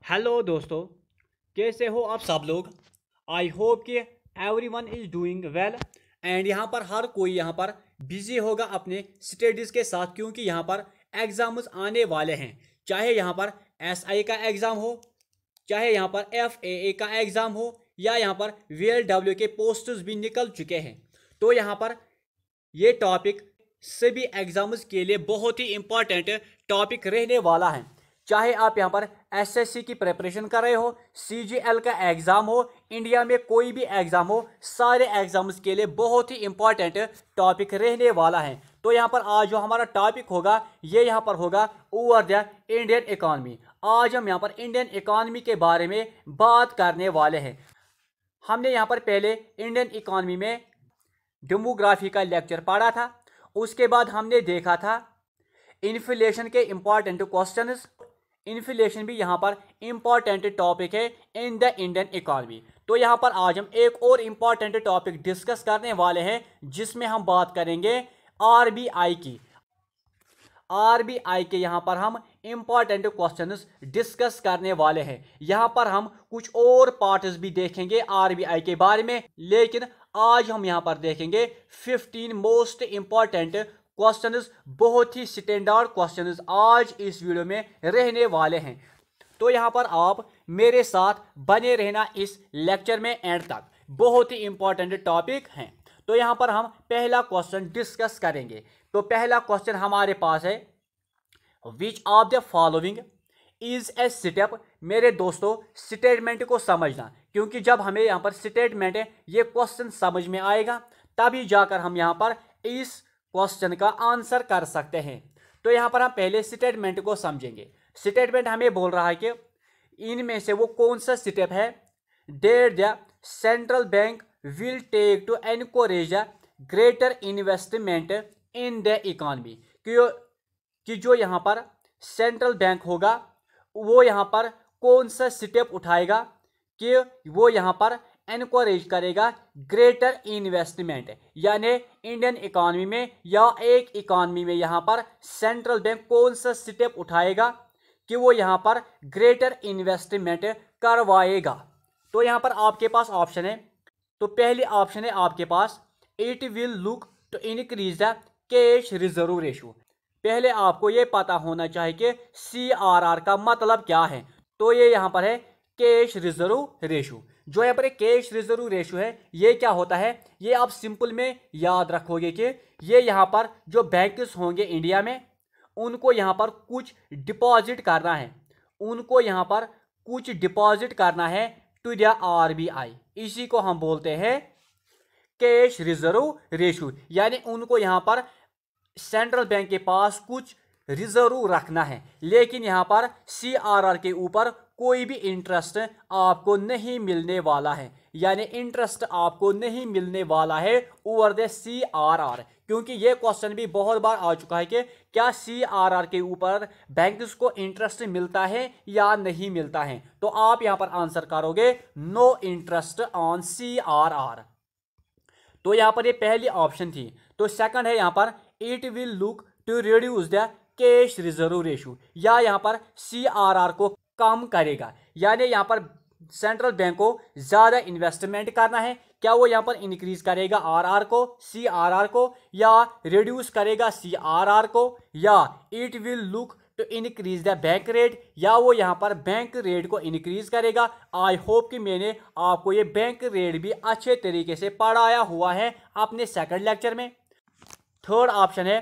Hello दोस्तों, कैसे हो आप सब लोग। आई होप कि everyone is doing well and यहाँ पर हर कोई यहाँ पर बिजी होगा अपने स्टडीज़ के साथ, क्योंकि यहाँ पर एग्ज़ाम्स आने वाले हैं। चाहे यहाँ पर एसआई का एग्ज़ाम हो, चाहे यहाँ पर एफएए का एग्ज़ाम हो, या यहाँ पर वीएलडब्ल्यू के पोस्ट्स भी निकल चुके हैं। तो यहाँ पर ये टॉपिक सभी एग्जाम्स के लिए बहुत ही इंपॉर्टेंट टॉपिक रहने वाला है। चाहे आप यहाँ पर एसएससी की प्रिपरेशन कर रहे हो, सीजीएल का एग्ज़ाम हो, इंडिया में कोई भी एग्ज़ाम हो, सारे एग्जाम्स के लिए बहुत ही इंपॉर्टेंट टॉपिक रहने वाला है। तो यहाँ पर आज जो हमारा टॉपिक होगा ये यहाँ पर होगा ओवर द इंडियन इकॉनमी। आज हम यहाँ पर इंडियन इकॉनमी के बारे में बात करने वाले हैं। हमने यहाँ पर पहले इंडियन इकॉनमी में डेमोग्राफी का लेक्चर पढ़ा था। उसके बाद हमने देखा था इन्फ्लेशन के इंपॉर्टेंट क्वेश्चंस। इन्फ्लेशन भी यहाँ पर इंपॉर्टेंट टॉपिक है इन द इंडियन इकॉनमी। तो यहाँ पर आज हम एक और इंपॉर्टेंट टॉपिक डिस्कस करने वाले हैं, जिसमें हम बात करेंगे आरबीआई की। आरबीआई के यहाँ पर हम इंपॉर्टेंट क्वेश्चंस डिस्कस करने वाले हैं। यहाँ पर हम कुछ और पार्ट्स भी देखेंगे आरबीआई के बारे में, लेकिन आज हम यहाँ पर देखेंगे 15 मोस्ट इंपॉर्टेंट क्वेश्चंस। बहुत ही स्टैंडर्ड क्वेश्चंस आज इस वीडियो में रहने वाले हैं। तो यहाँ पर आप मेरे साथ बने रहना इस लेक्चर में एंड तक। बहुत ही इंपॉर्टेंट टॉपिक हैं। तो यहाँ पर हम पहला क्वेश्चन डिस्कस करेंगे। तो पहला क्वेश्चन हमारे पास है, which of the following is a step. मेरे दोस्तों, स्टेटमेंट को समझना, क्योंकि जब हमें यहाँ पर स्टेटमेंट है ये क्वेश्चन समझ में आएगा, तभी जाकर हम यहाँ पर इस क्वेश्चन का आंसर कर सकते हैं। तो यहाँ पर हम पहले स्टेटमेंट को समझेंगे। स्टेटमेंट हमें बोल रहा है कि इनमें से वो कौन सा स्टेप है that the central bank will take to encourage the greater investment in the economy. कि जो यहाँ पर सेंट्रल बैंक होगा वो यहाँ पर कौन सा स्टेप उठाएगा कि वो यहाँ पर एनकरेज करेगा ग्रेटर इन्वेस्टमेंट, यानी इंडियन इकॉनमी में या एक इकॉनमी में यहाँ पर सेंट्रल बैंक कौन सा स्टेप उठाएगा कि वो यहाँ पर ग्रेटर इन्वेस्टमेंट करवाएगा। तो यहाँ पर आपके पास ऑप्शन है। तो पहली ऑप्शन है आपके पास, it will look to increase the cash reserve ratio. पहले आपको ये पता होना चाहिए कि CRR का मतलब क्या है। तो ये यहाँ पर है कैश रिजर्व रेशियो। जो यहाँ पर कैश रिजर्व रेशियो है ये क्या होता है, ये आप सिंपल में याद रखोगे कि ये यहाँ पर जो बैंक्स होंगे इंडिया में, उनको यहाँ पर कुछ डिपॉजिट करना है, उनको यहाँ पर कुछ डिपॉजिट करना है टू द आरबीआई। इसी को हम बोलते हैं कैश रिजर्व रेशियो, यानी उनको यहाँ पर सेंट्रल बैंक के पास कुछ रिजर्व रखना है। लेकिन यहाँ पर CRR के ऊपर कोई भी इंटरेस्ट आपको नहीं मिलने वाला है, यानी इंटरेस्ट आपको नहीं मिलने वाला है ओवर द CRR। क्योंकि ये क्वेश्चन भी बहुत बार आ चुका है कि क्या CRR के ऊपर बैंक्स को इंटरेस्ट मिलता है या नहीं मिलता है। तो आप यहाँ पर आंसर करोगे नो इंटरेस्ट ऑन CRR। तो यहाँ पर ये पहली ऑप्शन थी। तो सेकंड है यहाँ पर, it will look to reduce the cash reserve ratio, या यहाँ पर CRR को कम करेगा, यानी यहाँ पर सेंट्रल बैंक को ज्यादा इन्वेस्टमेंट करना है। क्या वो यहाँ पर इंक्रीज करेगा CRR को, या रिड्यूस करेगा CRR को, या it will look to increase the bank rate, या वो यहाँ पर बैंक रेट को इंक्रीज करेगा। आई होप कि मैंने आपको ये बैंक रेट भी अच्छे तरीके से पढ़ाया हुआ है अपने सेकंड लेक्चर में। थर्ड ऑप्शन है,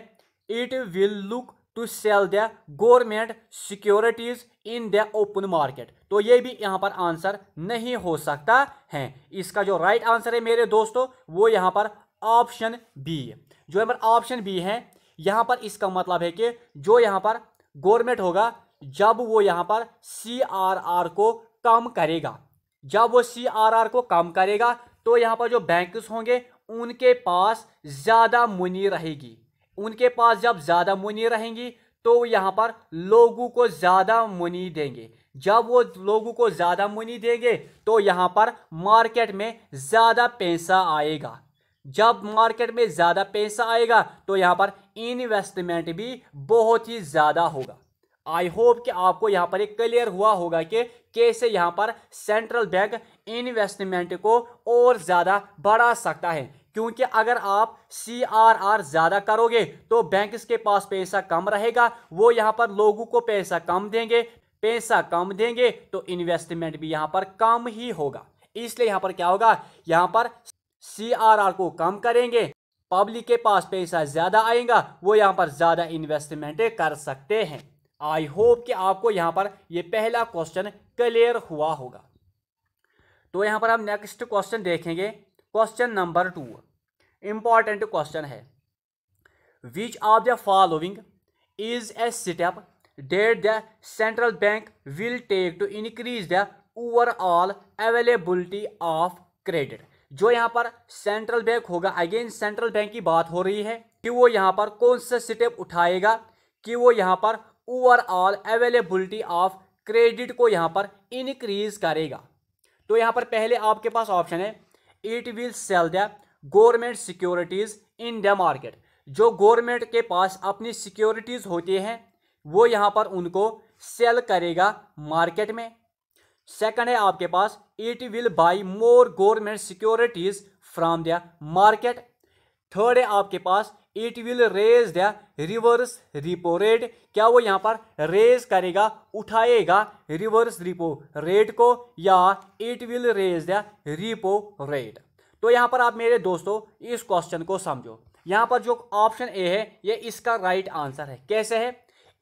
it will look to sell the government securities in the open market. तो ये भी यहाँ पर आंसर नहीं हो सकता है। इसका जो राइट आंसर है मेरे दोस्तों वो यहाँ पर ऑप्शन बी है। जो यहाँ पर ऑप्शन बी है, यहाँ पर इसका मतलब है कि जो यहाँ पर गवर्नमेंट होगा, जब वो यहाँ पर CRR को कम करेगा, जब वो CRR को कम करेगा तो यहाँ पर जो बैंक्स होंगे उनके पास ज़्यादा मनी रहेगी। उनके पास जब ज़्यादा मनी रहेंगी तो यहाँ पर लोगों को ज़्यादा मनी देंगे। जब वो लोगों को ज़्यादा मनी देंगे तो यहाँ पर मार्केट में ज़्यादा पैसा आएगा। जब मार्केट में ज़्यादा पैसा आएगा तो यहाँ पर इन्वेस्टमेंट भी बहुत ही ज़्यादा होगा। आई होप कि आपको यहाँ पर एक क्लियर हुआ होगा कि कैसे यहाँ पर सेंट्रल बैंक इन्वेस्टमेंट को और ज़्यादा बढ़ा सकता है, क्योंकि अगर आप CRR ज़्यादा करोगे तो बैंक्स के पास पैसा कम रहेगा, वो यहाँ पर लोगों को पैसा कम देंगे तो इन्वेस्टमेंट भी यहाँ पर कम ही होगा। इसलिए यहाँ पर क्या होगा, यहाँ पर CRR को कम करेंगे, पब्लिक के पास पैसा ज़्यादा आएगा, वो यहाँ पर ज़्यादा इन्वेस्टमेंट कर सकते हैं। आई होप कि आपको यहाँ पर ये पहला क्वेश्चन क्लियर हुआ होगा। तो यहाँ पर हम नेक्स्ट क्वेश्चन देखेंगे, क्वेश्चन नंबर 2 इंपॉर्टेंट क्वेश्चन है। Which of the following is a step that the central bank will take to increase the overall availability of credit. जो यहाँ पर सेंट्रल बैंक होगा, अगेन सेंट्रल बैंक की बात हो रही है कि वो यहाँ पर कौन सा स्टेप उठाएगा कि वो यहाँ पर ओवरऑल अवेलेबिलिटी ऑफ क्रेडिट को यहाँ पर इंक्रीज करेगा। तो यहाँ पर पहले आपके पास ऑप्शन है, it will sell the government securities in the market. जो गवर्नमेंट के पास अपनी सिक्योरिटीज होती हैं वो यहाँ पर उनको सेल करेगा मार्केट में। सेकंड है आपके पास, it will buy more government securities from the market. Third है आपके पास, it will raise the reverse repo rate. क्या वो यहाँ पर रेज करेगा, उठाएगा रिवर्स रिपो रेट को, या it will raise the repo rate. तो यहाँ पर आप मेरे दोस्तों इस क्वेश्चन को समझो, यहाँ पर जो ऑप्शन ए है ये इसका राइट आंसर है। कैसे है,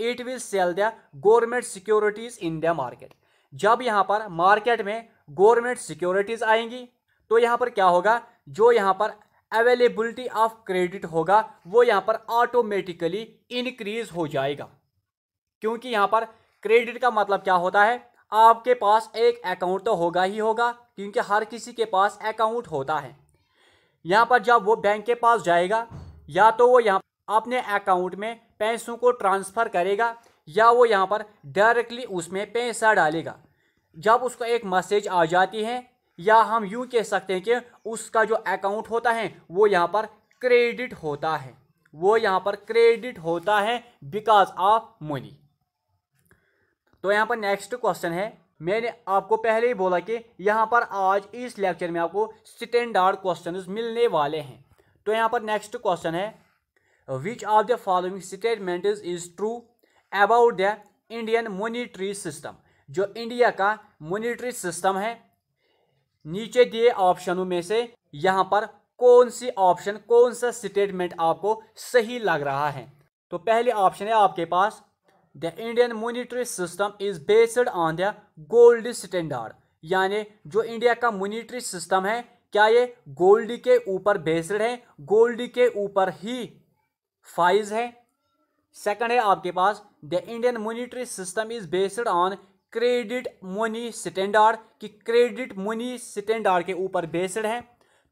it will sell the government securities in the market. जब यहाँ पर मार्केट में गवर्नमेंट सिक्योरिटीज आएंगी तो यहाँ पर क्या होगा, जो यहाँ पर अवेलेबिलिटी ऑफ क्रेडिट होगा वो यहाँ पर ऑटोमेटिकली इंक्रीज हो जाएगा। क्योंकि यहाँ पर क्रेडिट का मतलब क्या होता है, आपके पास एक अकाउंट तो होगा ही होगा, क्योंकि हर किसी के पास अकाउंट होता है। यहाँ पर जब वो बैंक के पास जाएगा, या तो वो यहाँ अपने अकाउंट में पैसों को ट्रांसफ़र करेगा, या वो यहाँ पर डायरेक्टली उसमें पैसा डालेगा। जब उसको एक मैसेज आ जाती है, या हम यूँ कह सकते हैं कि उसका जो अकाउंट होता है वो यहाँ पर क्रेडिट होता है, बिकॉज ऑफ मनी। तो यहाँ पर नेक्स्ट क्वेश्चन है, मैंने आपको पहले ही बोला कि यहाँ पर आज इस लेक्चर में आपको स्टैंडर्ड क्वेश्चंस मिलने वाले हैं। तो यहाँ पर नेक्स्ट क्वेश्चन है, which of the following statement is true about the Indian monetary system. जो इंडिया का मॉनेटरी सिस्टम है, नीचे दिए ऑप्शनों में से यहाँ पर कौन सा स्टेटमेंट आपको सही लग रहा है। तो पहले ऑप्शन है आपके पास, the Indian monetary system is based on the gold standard. यानी जो इंडिया का मॉनेटरी सिस्टम है, क्या ये गोल्ड के ऊपर बेस्ड है, गोल्ड के ऊपर ही फाइज है। सेकंड है आपके पास, the Indian monetary system is based on credit money standard, कि क्रेडिट मनी स्टैंडर्ड के ऊपर बेस्ड है।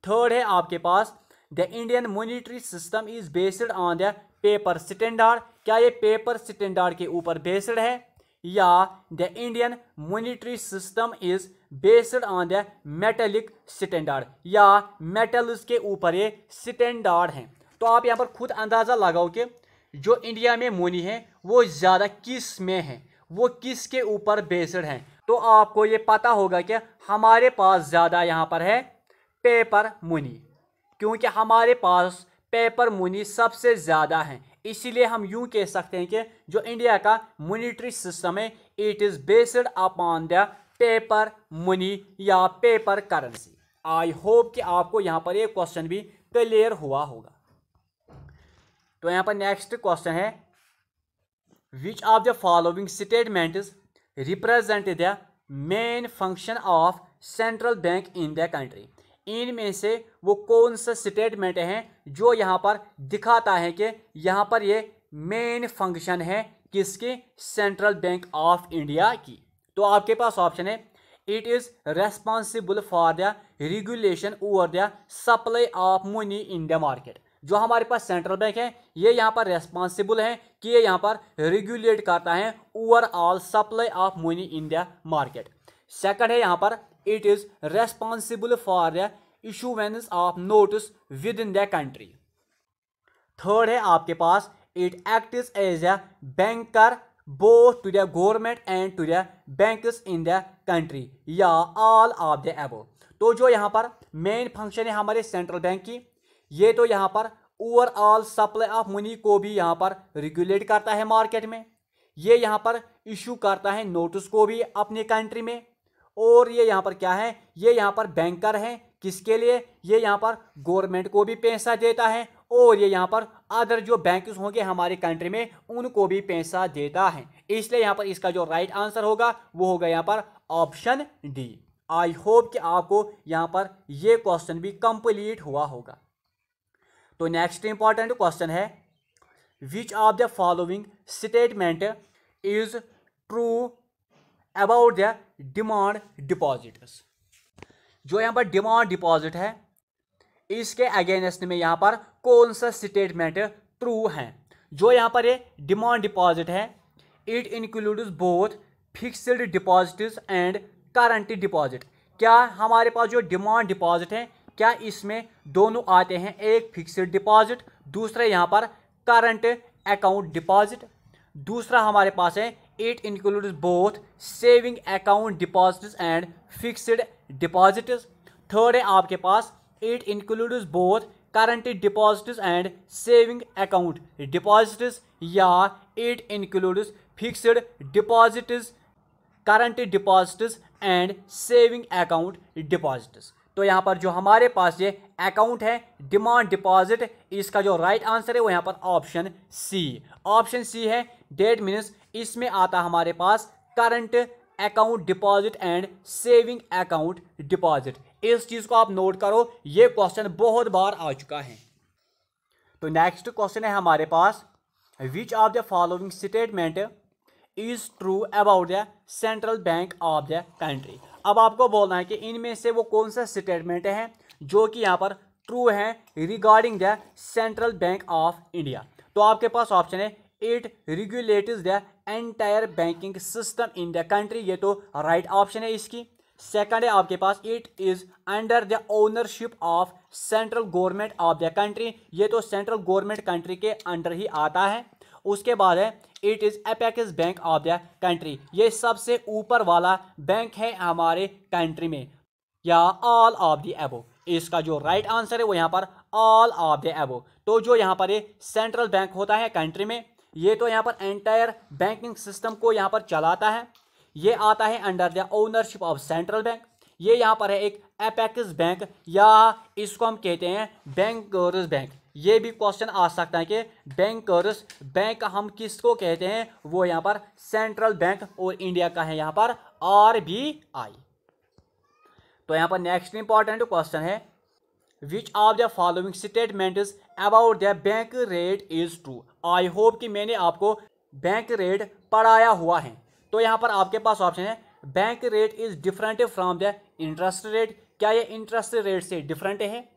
थर्ड है आपके पास, the Indian monetary system is based on the paper standard. क्या ये पेपर स्टैंडर्ड के ऊपर बेस्ड है, या the Indian monetary system is based on the metallic standard, या मेटल्स के ऊपर ये स्टैंडर्ड हैं। तो आप यहाँ पर खुद अंदाज़ा लगाओ कि जो इंडिया में मनी है वो ज़्यादा किस में है, वो किसके ऊपर बेस्ड हैं। तो आपको ये पता होगा कि हमारे पास ज़्यादा यहाँ पर है पेपर मनी, क्योंकि हमारे पास पेपर मनी सबसे ज़्यादा है। इसीलिए हम यूँ कह सकते हैं कि जो इंडिया का मॉनेटरी सिस्टम है, it is based upon the paper money या पेपर करेंसी। आई होप कि आपको यहाँ पर ये क्वेश्चन भी क्लियर हुआ होगा। तो यहाँ पर नेक्स्ट क्वेश्चन है, which of the following statements represent the main function of central bank in the country. इनमें से वो कौन सा स्टेटमेंट है जो यहाँ पर दिखाता है कि यहाँ पर ये मेन फंक्शन है किसकी, सेंट्रल बैंक ऑफ इंडिया की। तो आपके पास ऑप्शन है, it is responsible for the regulation over the supply of money in the market. जो हमारे पास सेंट्रल बैंक है ये यहाँ पर रेस्पॉन्सिबल है कि ये यहाँ पर रेगुलेट करता है overall supply of money in the market. Second है यहाँ पर, it is responsible for the issuance of notes within the country. Third है आपके पास, it acts as a banker both to the government and to the banks in the country या all of the above। तो जो यहाँ पर main function है हमारे सेंट्रल बैंक की, ये तो यहाँ पर ओवरऑल सप्लाई ऑफ मनी को भी यहाँ पर रेगुलेट करता है मार्केट में, ये यहाँ पर इशू करता है नोटिस को भी अपने कंट्री में, और ये यहाँ पर क्या है, ये यहाँ पर बैंकर है किसके लिए, ये यहाँ पर गवर्नमेंट को भी पैसा देता है, और ये यहाँ पर अदर जो बैंक्स होंगे हमारे कंट्री में उनको भी पैसा देता है। इसलिए यहाँ पर इसका जो राइट आंसर होगा वो होगा यहाँ पर ऑप्शन डी। आई होप कि आपको यहाँ पर ये क्वेश्चन भी कंप्लीट हुआ होगा। तो नेक्स्ट इंपॉर्टेंट क्वेश्चन है, which of the following statement is true about the demand deposits. जो यहाँ पर डिमांड डिपॉजिट है इसके अगेंस्ट में यहाँ पर कौन सा स्टेटमेंट ट्रू है। जो यहाँ पर ये डिमांड डिपॉजिट है, it includes both fixed deposits and current deposit. क्या हमारे पास जो डिमांड डिपॉजिट है क्या इसमें दोनों आते हैं, एक फिक्स्ड डिपॉजिट, दूसरा यहाँ पर करंट अकाउंट डिपॉजिट। दूसरा हमारे पास है it includes both saving account deposits and fixed deposits. Third है आपके पास it includes both current deposits and saving account deposits, या it includes fixed deposits, current deposits and saving account deposits. तो यहाँ पर जो हमारे पास ये अकाउंट है डिमांड डिपॉजिट, इसका जो राइट आंसर है वो यहाँ पर ऑप्शन सी। ऑप्शन सी है, डेट मीन्स इसमें आता हमारे पास current account deposit and saving account deposit. इस चीज को आप नोट करो, ये क्वेश्चन बहुत बार आ चुका है। तो नेक्स्ट क्वेश्चन है हमारे पास, which of the following statement is true about the central bank of the country. अब आपको बोलना है कि इनमें से वो कौन सा स्टेटमेंट है जो कि यहाँ पर ट्रू है regarding the central bank of India. तो आपके पास ऑप्शन है, it regulates the entire banking system in the country, ये तो राइट ऑप्शन है इसकी। सेकंड है आपके पास, it is under the ownership of central government of the country, ये तो सेंट्रल गवर्नमेंट कंट्री के अंडर ही आता है। उसके बाद है, it is apex bank of the country, ये सबसे ऊपर वाला बैंक है हमारे कंट्री में, या ऑल ऑफ द अबव। इसका जो राइट आंसर है वो यहाँ पर ऑल ऑफ द अबव। तो जो यहाँ पर ये सेंट्रल बैंक होता है कंट्री में, ये तो यहाँ पर एंटायर बैंकिंग सिस्टम को यहाँ पर चलाता है, ये आता है under the ownership of central bank. ये यहाँ पर है एक एपेक्स बैंक, या इसको हम कहते हैं बैंकर्स बैंक। ये भी क्वेश्चन आ सकता है कि बैंकर्स बैंक हम किसको कहते हैं, वो यहाँ पर सेंट्रल बैंक और इंडिया का है यहाँ पर RBI। तो यहाँ पर नेक्स्ट इंपॉर्टेंट क्वेश्चन है, which of the following statements about the bank rate is true. I hope कि मैंने आपको बैंक रेट पढ़ाया हुआ है। तो यहाँ पर आपके पास ऑप्शन है, bank rate is different from the interest rate. क्या ये इंटरेस्ट रेट से डिफरेंट है?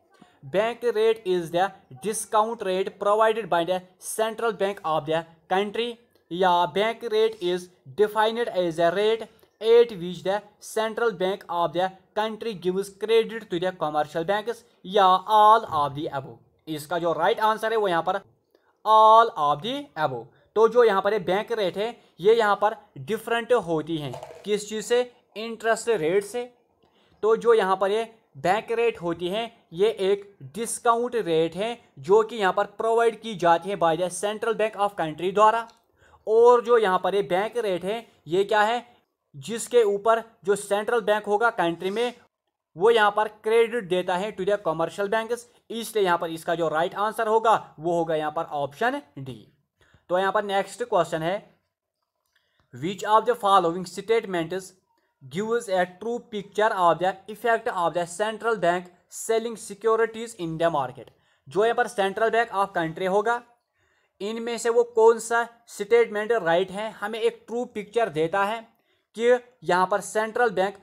Bank rate is the discount rate provided by the central bank of the country, या bank rate is defined as a rate at which the central bank of the country gives credit to the commercial banks, या all of the above. इसका जो right answer है वो यहाँ पर all of the above. तो जो यहाँ पर बैंक रेट है ये यहाँ पर डिफरेंट होती हैं, किस चीज़ से? इंटरेस्ट रेट से। तो जो यहाँ पर ये बैंक रेट होती है ये एक डिस्काउंट रेट है जो कि यहाँ पर प्रोवाइड की जाती है bye the central bank of country द्वारा। और जो यहाँ पर ये बैंक रेट है ये क्या है, जिसके ऊपर जो सेंट्रल बैंक होगा कंट्री में वो यहाँ पर क्रेडिट देता है टू द कमर्शियल बैंक्स। इसलिए यहाँ पर इसका जो राइट आंसर होगा वो होगा यहाँ पर ऑप्शन डी। तो यहाँ पर नेक्स्ट क्वेश्चन है, which of the following statements gives A true picture of the effect of the central bank selling securities in the market. जो यहाँ पर सेंट्रल बैंक ऑफ कंट्री होगा इनमें से वो कौन सा स्टेटमेंट राइट है, हमें एक ट्रू पिक्चर देता है कि यहाँ पर सेंट्रल बैंक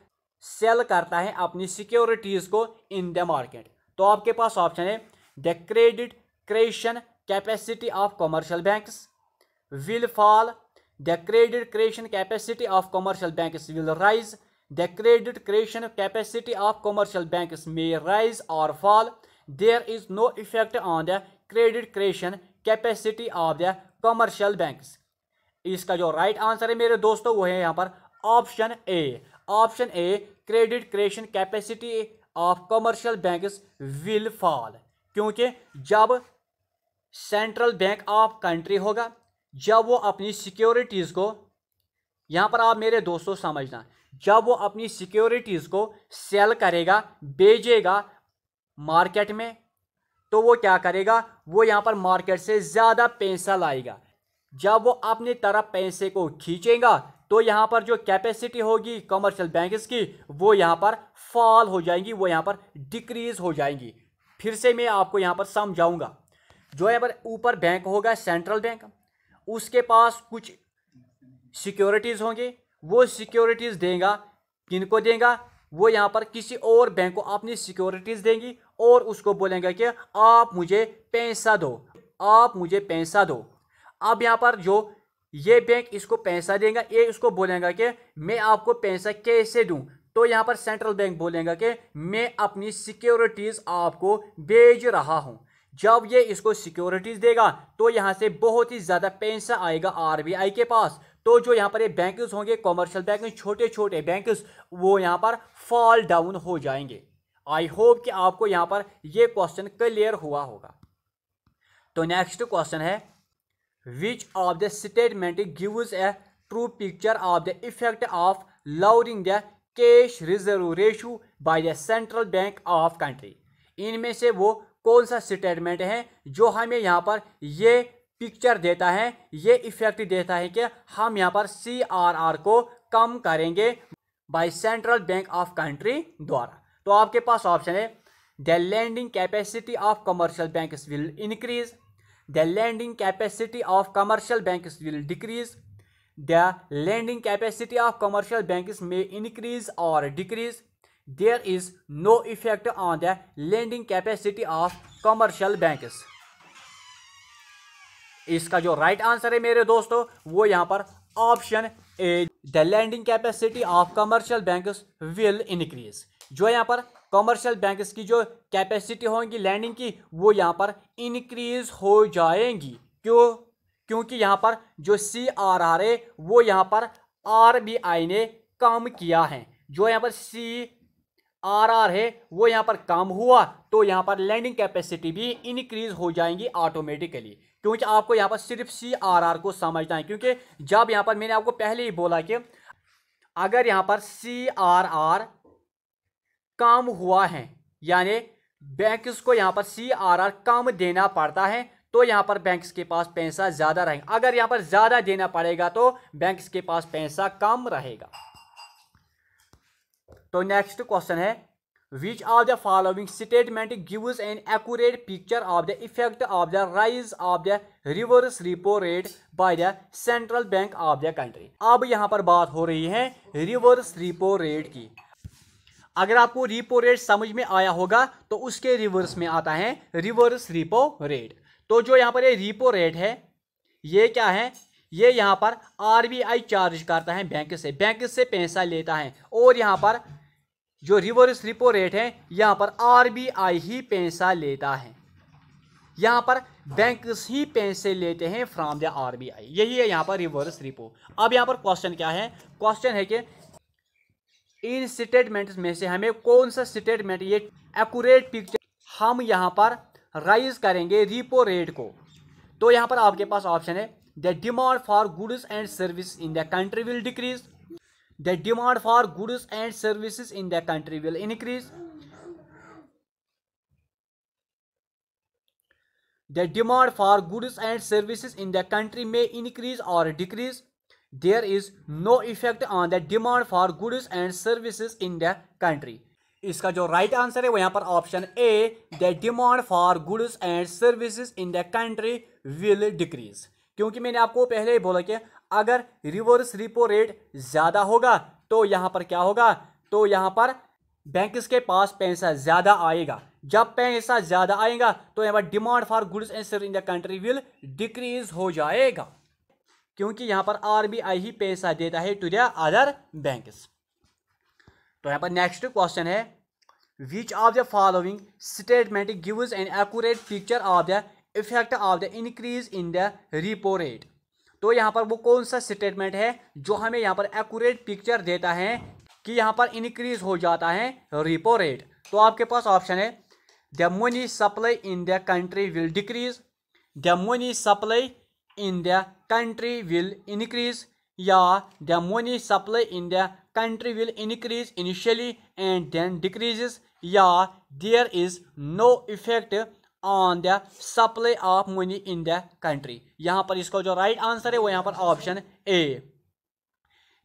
सेल करता है अपनी सिक्योरिटीज को इन द मार्केट। तो आपके पास ऑप्शन है, the credit creation capacity of commercial banks will fall, the credit creation capacity of commercial banks will rise, the credit creation capacity of commercial banks may rise or fall, there is no effect on the credit creation capacity of the commercial banks, इसका जो right answer है मेरे दोस्तों वो है यहाँ पर option A. Option A, credit creation capacity of commercial banks will fall, क्योंकि जब सेंट्रल बैंक ऑफ कंट्री होगा, जब वो अपनी सिक्योरिटीज को, यहां पर आप मेरे दोस्तों समझना, जब वो अपनी सिक्योरिटीज को सेल करेगा, बेचेगा मार्केट में, तो वो क्या करेगा, वो यहां पर मार्केट से ज्यादा पैसा लाएगा। जब वो अपनी तरफ पैसे को खींचेगा तो यहां पर जो कैपेसिटी होगी कमर्शियल बैंक्स की वो यहां पर फॉल हो जाएंगी, वो यहां पर डिक्रीज हो जाएंगी। फिर से मैं आपको यहां पर समझाऊंगा। जो यहाँ पर ऊपर बैंक होगा सेंट्रल बैंक, उसके पास कुछ सिक्योरिटीज होंगे, वो सिक्योरिटीज देगा, किनको देगा, वो यहाँ पर किसी और बैंक को अपनी सिक्योरिटीज देंगी और उसको बोलेंगे कि आप मुझे पैसा दो, आप मुझे पैसा दो। अब यहाँ पर जो ये बैंक इसको पैसा देगा, ये इसको बोलेगा कि मैं आपको पैसा कैसे दूं, तो यहाँ पर सेंट्रल बैंक बोलेगा कि मैं अपनी सिक्योरिटीज आपको भेज रहा हूं। जब ये इसको सिक्योरिटीज देगा तो यहां से बहुत ही ज्यादा पैसा आएगा आरबीआई के पास। तो जो यहाँ पर ये बैंक्स होंगे कमर्शियल बैंक, छोटे छोटे बैंक्स, वो यहाँ पर फॉल डाउन हो जाएंगे। आई होप कि आपको यहाँ पर ये क्वेश्चन क्लियर हुआ होगा। तो नेक्स्ट क्वेश्चन है, which of the statement gives A true picture of the effect of lowering the cash reserve ratio by the central bank of country. इनमें से वो कौन सा स्टेटमेंट है जो हमें यहाँ पर ये पिक्चर देता है, ये इफेक्ट देता है कि हम यहाँ पर CRR को कम करेंगे by central bank of country द्वारा। तो आपके पास ऑप्शन है, the lending capacity of commercial banks will increase, the lending capacity of commercial banks will decrease, the lending capacity of commercial banks में इंक्रीज और decrease, there is no effect on the lending capacity of commercial banks। इसका जो right answer है मेरे दोस्तों वो यहां पर option A, the lending capacity of commercial banks will increase. जो यहां पर कमर्शियल बैंक्स की जो कैपेसिटी होंगी लैंडिंग की, वो यहां पर इंक्रीज हो जाएंगी। क्यों? क्योंकि यहां पर जो CRR है वो यहां पर RBI ने कम किया है। जो यहां पर CRR है वो यहाँ पर कम हुआ तो यहाँ पर लैंडिंग कैपेसिटी भी इंक्रीज हो जाएंगी ऑटोमेटिकली। क्योंकि आपको यहाँ पर सिर्फ CRR को समझना है, क्योंकि जब यहाँ पर मैंने आपको पहले ही बोला कि अगर यहाँ पर CRR कम हुआ है, यानी बैंक्स को यहाँ पर CRR कम देना पड़ता है, तो यहाँ पर बैंक्स के पास पैसा ज्यादा रहेगा। अगर यहाँ पर ज्यादा देना पड़ेगा तो बैंक्स के पास पैसा कम रहेगा। तो नेक्स्ट क्वेश्चन है, which of the following statement gives an accurate picture of the effect of the rise of the reverse repo rate by the central bank of the country. अब यहां पर बात हो रही है रिवर्स रिपो रेट की। अगर आपको रिपो रेट समझ में आया होगा तो उसके रिवर्स में आता है रिवर्स रिपो रेट। तो जो यहाँ पर ये रिपो रेट है ये क्या है, ये यहाँ पर RBI चार्ज करता है बैंक से पैसा लेता है, और यहाँ पर जो रिवर्स रिपो रेट है यहाँ पर RBI ही पैसा लेता है। यहाँ पर बैंक्स ही पैसे लेते हैं फ्रॉम द RBI, यही है यहाँ पर रिवर्स रिपो। अब यहाँ पर क्वेश्चन क्या है, क्वेश्चन है कि इन स्टेटमेंट्स में से हमें कौन सा स्टेटमेंट ये एक्यूरेट पिक्चर हम यहाँ पर राइज करेंगे रिपो रेट को। तो यहाँ पर आपके पास ऑप्शन है, the demand for goods and service in the country will decrease, the demand for goods and services in the country will increase, the demand for goods and services in the country में increase और decrease, there is no effect on the demand for goods and services in the country. इसका जो right answer है वो यहाँ पर option A, the demand for goods and services in the country will decrease. क्योंकि मैंने आपको पहले ही बोला कि अगर रिवर्स रिपो रेट ज्यादा होगा तो यहाँ पर क्या होगा, तो यहाँ पर बैंक्स के पास पैसा ज्यादा आएगा। जब पैसा ज्यादा आएगा तो यहाँ पर demand for goods and service in the country will decrease हो जाएगा, क्योंकि यहाँ पर RBI ही पैसा देता है टू द अदर बैंक्स। तो यहाँ पर नेक्स्ट क्वेश्चन है, which of the following statement gives an accurate picture of the effect of the increase in the repo rate. तो यहाँ पर वो कौन सा स्टेटमेंट है जो हमें यहाँ पर एक्यूरेट पिक्चर देता है कि यहाँ पर इंक्रीज हो जाता है रिपो रेट। तो आपके पास ऑप्शन है the money supply in the country will decrease, the money supply in the country will increase, या the money supply in the country will increase initially and then decreases, या there is no effect on the supply of money in the country. यहाँ पर इसका जो right answer है वो यहाँ पर option A,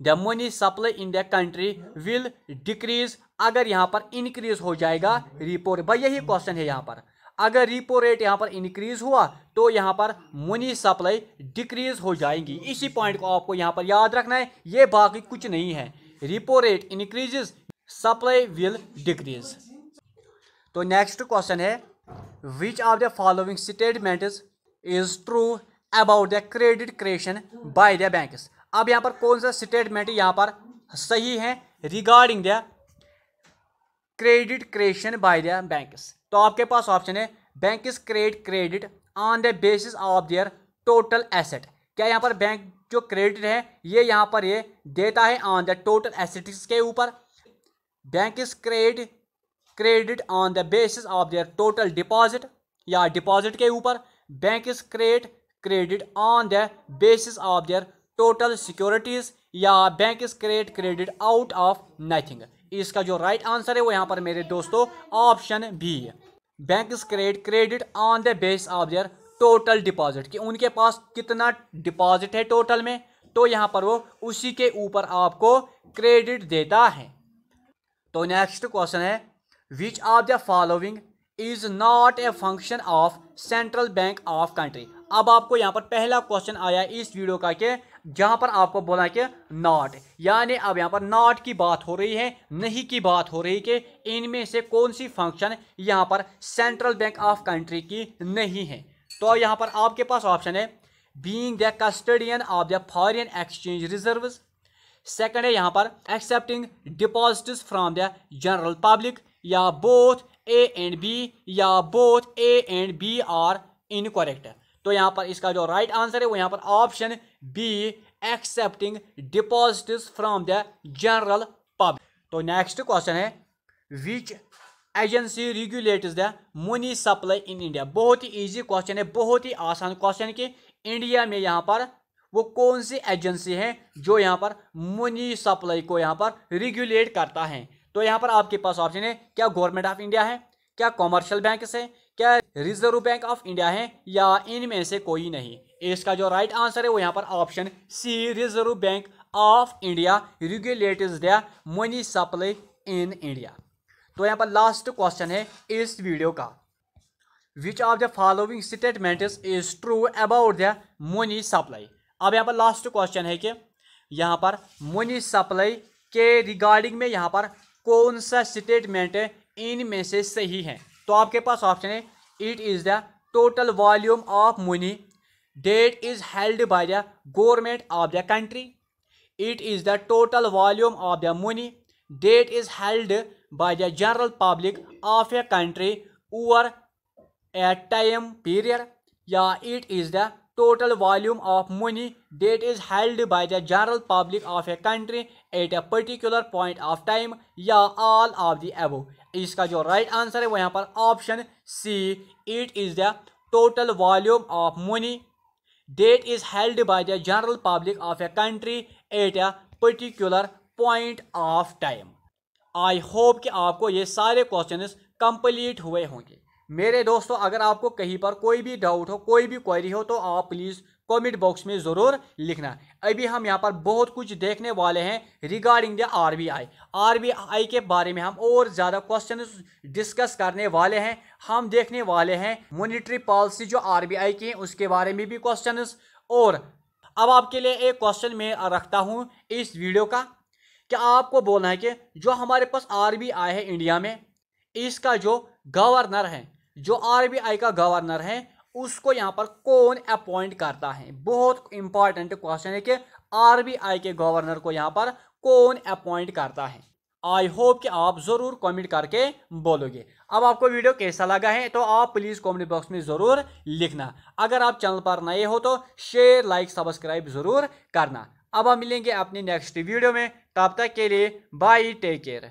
the money supply in the country will decrease. अगर यहाँ पर इंक्रीज हो जाएगा रिपो रेट, भाई यही क्वेश्चन है यहाँ पर, अगर रिपो रेट यहाँ पर इंक्रीज हुआ तो यहाँ पर मनी सप्लाई डिक्रीज हो जाएगी। इसी पॉइंट को आपको यहाँ पर याद रखना है, ये बाकी कुछ नहीं है। Repo rate increases, supply will decrease. तो नेक्स्ट क्वेश्चन है which of the following statements is true about the credit creation by the banks. अब यहाँ पर कौन सा स्टेटमेंट यहाँ पर सही है regarding the credit creation by the banks. तो आपके पास ऑप्शन है banks create credit on the basis of their total asset. क्या यहाँ पर बैंक जो क्रेडिट है ये यहाँ पर ये देता है ऑन द टोटल एसेट्स के ऊपर। Banks create credit on the basis of their total deposit, या डिपॉजिट के ऊपर। Banks create credit on the basis of their total securities, या banks create credit out of nothing. इसका जो right answer है वो यहाँ पर मेरे दोस्तों ऑप्शन बी है, banks create credit on the base of their total deposit, कि उनके पास कितना डिपॉजिट है टोटल में, तो यहाँ पर वो उसी के ऊपर आपको क्रेडिट देता है। तो नेक्स्ट क्वेश्चन है which of the following is not a function of central bank of country. अब आपको यहाँ पर पहला क्वेश्चन आया इस वीडियो का कि जहाँ पर आपको बोला कि नॉट, यानी अब यहाँ पर नॉट की बात हो रही है, नहीं की बात हो रही कि इनमें से कौन सी फंक्शन यहाँ पर सेंट्रल बैंक ऑफ कंट्री की नहीं है। तो यहाँ पर आपके पास ऑप्शन है being the custodian of the foreign exchange reserves, second है यहाँ पर accepting deposits from the general public, या बोथ ए एंड बी, या both A and B are incorrect. तो यहाँ पर इसका जो राइट आंसर है वो यहाँ पर option B accepting deposits from the general public. तो नेक्स्ट क्वेश्चन है which agency regulates the money supply in India. बहुत ही इजी क्वेश्चन है, बहुत ही आसान क्वेश्चन कि इंडिया में यहाँ पर वो कौन सी एजेंसी है जो यहाँ पर मनी सप्लाई को यहाँ पर रेगुलेट करता है। तो यहाँ पर आपके पास ऑप्शन है क्या गवर्नमेंट ऑफ इंडिया है, क्या कॉमर्शियल बैंक है, क्या रिजर्व बैंक ऑफ इंडिया है, या इनमें से कोई नहीं। इसका जो राइट आंसर है वो यहाँ पर option C Reserve Bank of India regulates the money supply in India. तो यहाँ पर लास्ट क्वेश्चन है इस वीडियो का which of the following statements is true about the money supply. अब यहाँ पर लास्ट क्वेश्चन है कि यहाँ पर मनी सप्लाई के रिगार्डिंग में यहाँ पर कौन सा स्टेटमेंट इनमें से सही है। तो आपके पास ऑप्शन है it is the total volume of money that is held by the government of the country, it is the total volume of the money that is held by the general public of a country over a time period, या it is the total volume of money that is held by the general public of a country at a particular point of time, या all of the above। इसका जो right answer है वो यहाँ पर option see it is the total volume of money that is held by the general public of a country at a particular point of time। I hope कि आपको ये सारे क्वेश्चंस कंप्लीट हुए होंगे। मेरे दोस्तों अगर आपको कहीं पर कोई भी डाउट हो, कोई भी क्वेरी हो, तो आप प्लीज़ कमेंट बॉक्स में ज़रूर लिखना। अभी हम यहाँ पर बहुत कुछ देखने वाले हैं रिगार्डिंग द आरबीआई के बारे में हम और ज़्यादा क्वेश्चन डिस्कस करने वाले हैं। हम देखने वाले हैं मॉनेटरी पॉलिसी जो आरबीआई की है उसके बारे में भी क्वेश्चन। और अब आपके लिए एक क्वेश्चन मैं रखता हूँ इस वीडियो का, क्या आपको बोलना है कि जो हमारे पास आरबीआई है इंडिया में, इसका जो गवर्नर है, जो आरबीआई का गवर्नर है, उसको यहाँ पर कौन अपॉइंट करता है। बहुत इंपॉर्टेंट क्वेश्चन है कि आरबीआई के गवर्नर को यहाँ पर कौन अपॉइंट करता है। आई होप कि आप जरूर कमेंट करके बोलोगे। अब आपको वीडियो कैसा लगा है तो आप प्लीज कमेंट बॉक्स में जरूर लिखना। अगर आप चैनल पर नए हो तो शेयर लाइक सब्सक्राइब जरूर करना। अब हम मिलेंगे अपने नेक्स्ट वीडियो में, तब तक के लिए बाय, टेक केयर।